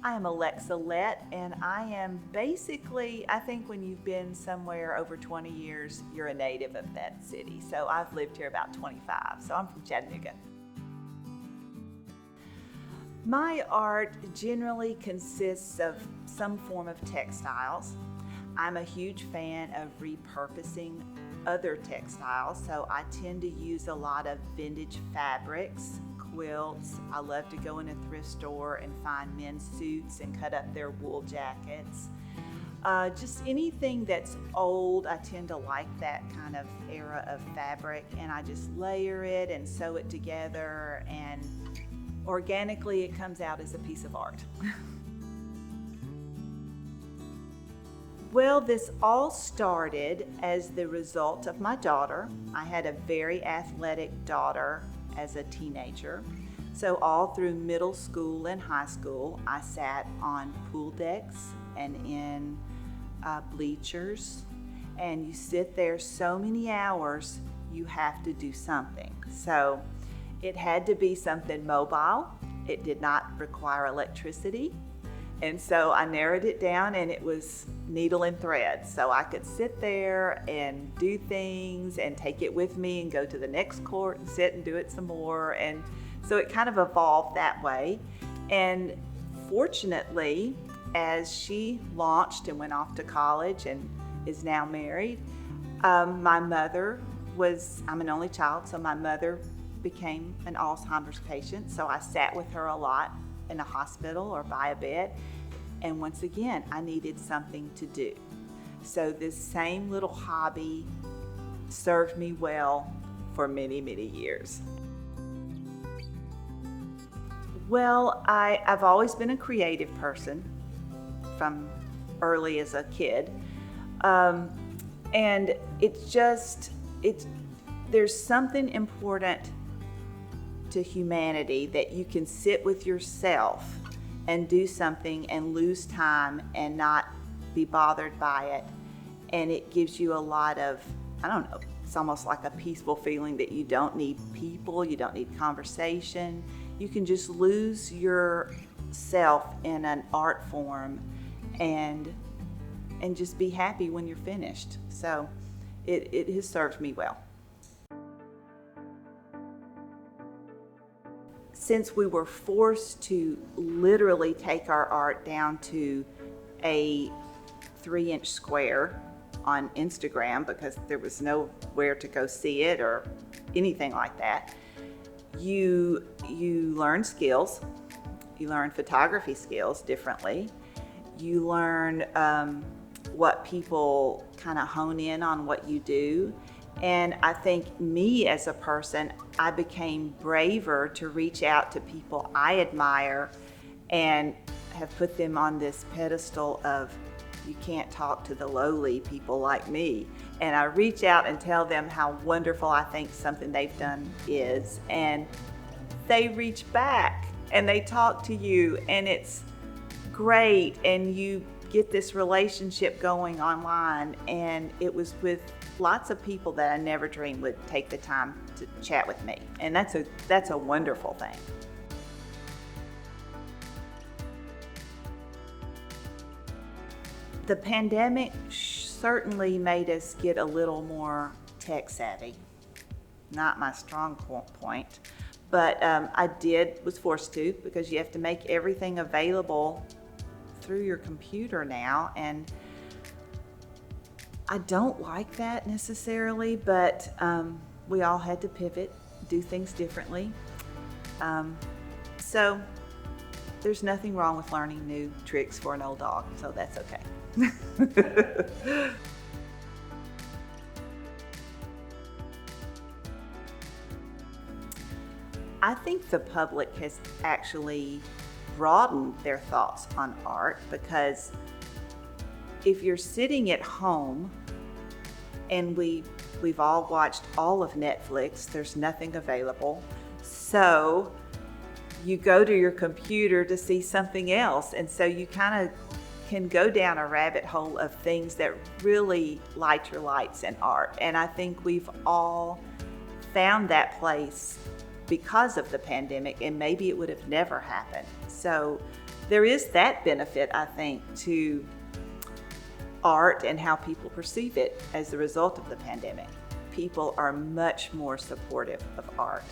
I am Alexa Lett, and I am basically, I think when you've been somewhere over 20 years, you're a native of that city. So I've lived here about 25, so I'm from Chattanooga. My art generally consists of some form of textiles. I'm a huge fan of repurposing other textiles, so I tend to use a lot of vintage fabrics, quilts. I love to go in a thrift store and find men's suits and cut up their wool jackets. Just anything that's old, I tend to like that kind of era of fabric, and I just layer it and sew it together, and organically it comes out as a piece of art. Well, this all started as the result of my daughter. I had a very athletic daughter as a teenager. So all through middle school and high school, I sat on pool decks and in bleachers. And you sit there so many hours, you have to do something. So it had to be something mobile. It did not require electricity. And so I narrowed it down, and it was needle and thread. So I could sit there and do things and take it with me and go to the next court and sit and do it some more. And so it kind of evolved that way. And fortunately, as she launched and went off to college and is now married, my mother I'm an only child, so my mother became an Alzheimer's patient. So I sat with her a lot in a hospital or by a bed, and once again I needed something to do. So this same little hobby served me well for many years. Well, I've always been a creative person from early as a kid, and there's something important to humanity that you can sit with yourself and do something and lose time and not be bothered by it. And it gives you a lot of, I don't know, it's almost like a peaceful feeling that you don't need people, you don't need conversation. You can just lose yourself in an art form and just be happy when you're finished. So it has served me well. Since we were forced to literally take our art down to a 3-inch square on Instagram because there was nowhere to go see it or anything like that, you learn skills. You learn photography skills differently. You learn what people kind of hone in on what you do. And I think me as a person, I became braver to reach out to people I admire and have put them on this pedestal of, you can't talk to the lowly people like me. And I reach out and tell them how wonderful I think something they've done is. And they reach back and they talk to you, and it's great. And you get this relationship going online. And it was with lots of people that I never dreamed would take the time to chat with me. And that's a wonderful thing. The pandemic certainly made us get a little more tech savvy. Not my strong point, but I was forced to, because you have to make everything available through your computer now. And I don't like that necessarily, but we all had to pivot, do things differently. So there's nothing wrong with learning new tricks for an old dog, so that's okay. I think the public has actually broadened their thoughts on art, because if you're sitting at home, and we've all watched all of Netflix, there's nothing available. So you go to your computer to see something else. And so you kind of can go down a rabbit hole of things that really light your lights in art. And I think we've all found that place because of the pandemic, and maybe it would have never happened. So there is that benefit, I think, to art and how people perceive it as a result of the pandemic. People are much more supportive of art.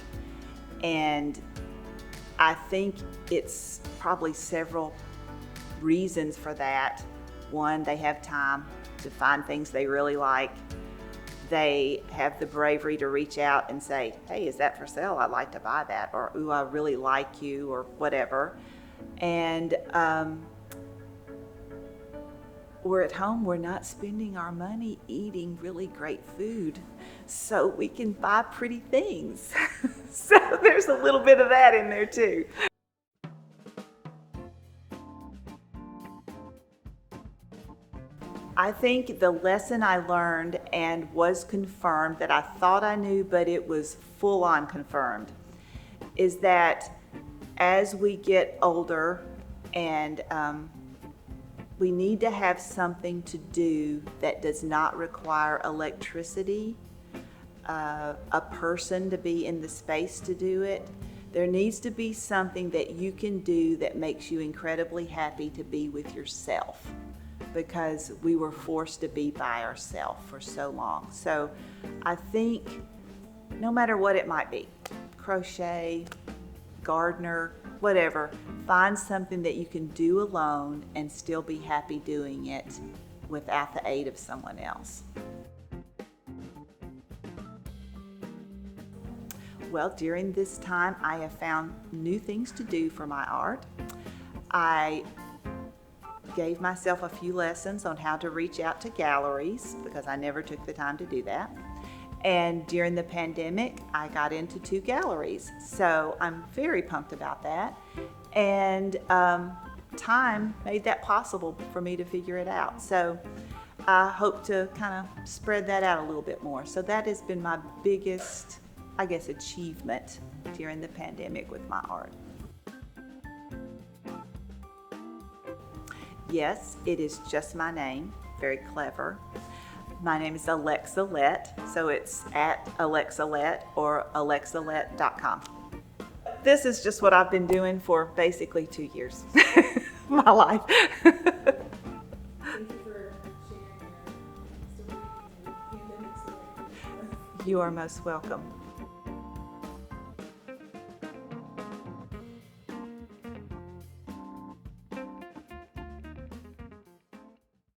And I think it's probably several reasons for that. One, they have time to find things they really like. They have the bravery to reach out and say, hey, is that for sale? I'd like to buy that. Or, ooh, I really like you, or whatever. And we're at home, we're not spending our money eating really great food, so we can buy pretty things. So there's a little bit of that in there too. I think the lesson I learned and was confirmed that I thought I knew, but it was full on confirmed, is that as we get older and we need to have something to do that does not require electricity, a person to be in the space to do it. There needs to be something that you can do that makes you incredibly happy to be with yourself, because we were forced to be by ourselves for so long. So I think no matter what it might be, crochet, gardener, whatever, find something that you can do alone and still be happy doing it without the aid of someone else. Well, during this time, I have found new things to do for my art. I gave myself a few lessons on how to reach out to galleries, because I never took the time to do that. And during the pandemic, I got into 2 galleries. So I'm very pumped about that. And time made that possible for me to figure it out. So I hope to kind of spread that out a little bit more. So that has been my biggest, I guess, achievement during the pandemic with my art. Yes, it is just my name, very clever. My name is Alexa Lett, so it's at Alexa Lett or alexalett.com. This is just what I've been doing for basically 2 years, my life. Thank you for sharing your story and pandemic story. You are most welcome.